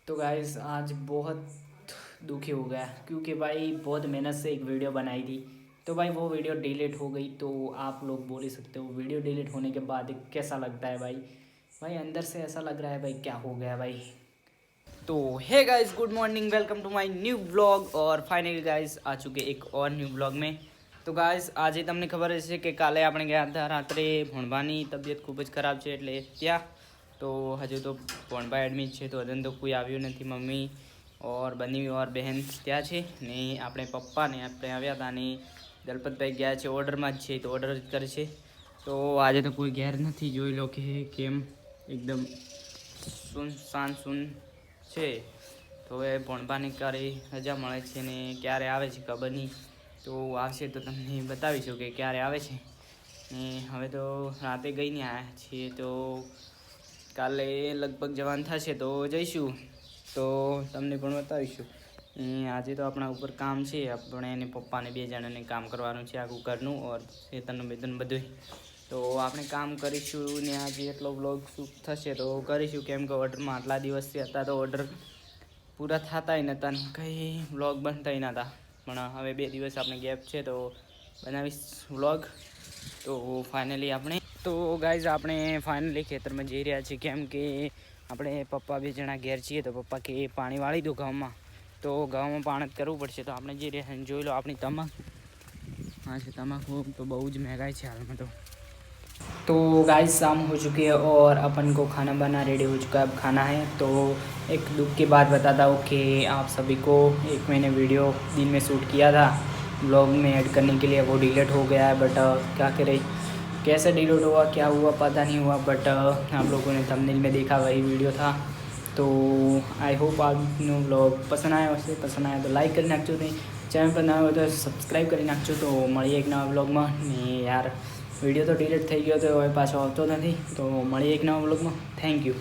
तो गाइस आज बहुत दुखी हो गया क्योंकि भाई बहुत मेहनत से एक वीडियो बनाई थी। तो भाई वो वीडियो डिलीट हो गई। तो आप लोग बोल ही सकते हो वीडियो डिलीट होने के बाद कैसा लगता है भाई। भाई अंदर से ऐसा लग रहा है भाई क्या हो गया भाई। तो hey guys, good morning, welcome to my new blog. और फाइनली गाइस आ चुके एक और न्यू ब्लॉग में। તો ગાઈસ આજે તમને ખબર હશે કે કાલે આપણે ગયા હતા રાત્રે ભણવાની તબિયત ખૂબ જ ખરાબ છે એટલે ત્યાં તો હજુ તો ભણવા એડમિટ છે તો હજુ તો કોઈ આવ્યું નથી। મમ્મી ઓર બની ઓર બહેન ત્યાં છે ને આપણે પપ્પા ને આપણે આવ્યા હતા ને દલપતભાઈ ગયા છે ઓર્ડરમાં જ છે તો ઓર્ડર જ કરે છે। તો આજે તો કોઈ ઘેર નથી, જોઈ લો કે કેમ એકદમ સુનસાન સુન છે। તો હવે ભણવાની ક્યારે રજા મળે છે ને ક્યારે આવે છે ખબર નહીં। તો આવશે તો તમને બતાવીશું કે ક્યારે આવે છે ને હવે તો રાતે ગઈને આવ્યા છીએ તો કાલે લગભગ જવાનું થશે તો જઈશું તો તમને પણ બતાવીશું। આજે તો આપણા ઉપર કામ છે, આપણે એને પપ્પાને બે જણાને કામ કરવાનું છે આખું ઘરનું ઓર ખેતરનું બેતરનું બધું। તો આપણે કામ કરીશું ને આજે એટલો વ્લોગ શૂટ થશે તો કરીશું, કેમ કે ઓર્ડરમાં આટલા દિવસથી હતા તો ઓર્ડર પૂરા થતાય નહોતા ને કંઈ વ્લોગ બનતાય નહોતા। પણ હવે 2 દિવસ આપણે ગેપ છે તો બનાવીશ વ્લોગ। તો ફાઇનલી આપણે તો ગાઈઝ આપણે ફાઇનલી ખેતરમાં જઈ રહ્યા છીએ, કેમ કે આપણે પપ્પા બે જણા ઘેર છીએ તો પપ્પા કે પાણી વાળી દો ઘઉંમાં, તો ઘઉંમાં પાણી જ કરવું પડશે। તો આપણે જઈ રહ્યા છીએ, જોઈ લો આપણી તમાકુ। हाँ जी, तम्बाकू तो बहुत महंगाई है हाल में। तो गाइस शाम हो चुकी है और अपन को खाना बना रेडी हो चुका है, अब खाना है। तो एक दुख की बात बताता हूँ कि आप सभी को एक मैंने वीडियो दिन में शूट किया था ब्लॉग में ऐड करने के लिए, वो डिलीट हो गया है। बट क्या करें, कैसे डिलीट हुआ क्या हुआ पता नहीं हुआ, बट आप लोगों ने थंबनेल में देखा वही वीडियो था। तो आई होप आपने ब्लॉग पसंद आया, वैसे पसंद आया तो लाइक કરી નાખજો, ને ચેનલ પર ના હોય તો સબસ્ક્રાઈબ કરી નાખજો। તો મળીએ એક નવા બ્લોગમાં ને યાર વિડીયો તો ડિલીટ થઈ ગયો તો હવે પાછો આવતો નથી, તો મળીએ એક નવા બ્લોગમાં। Thank you.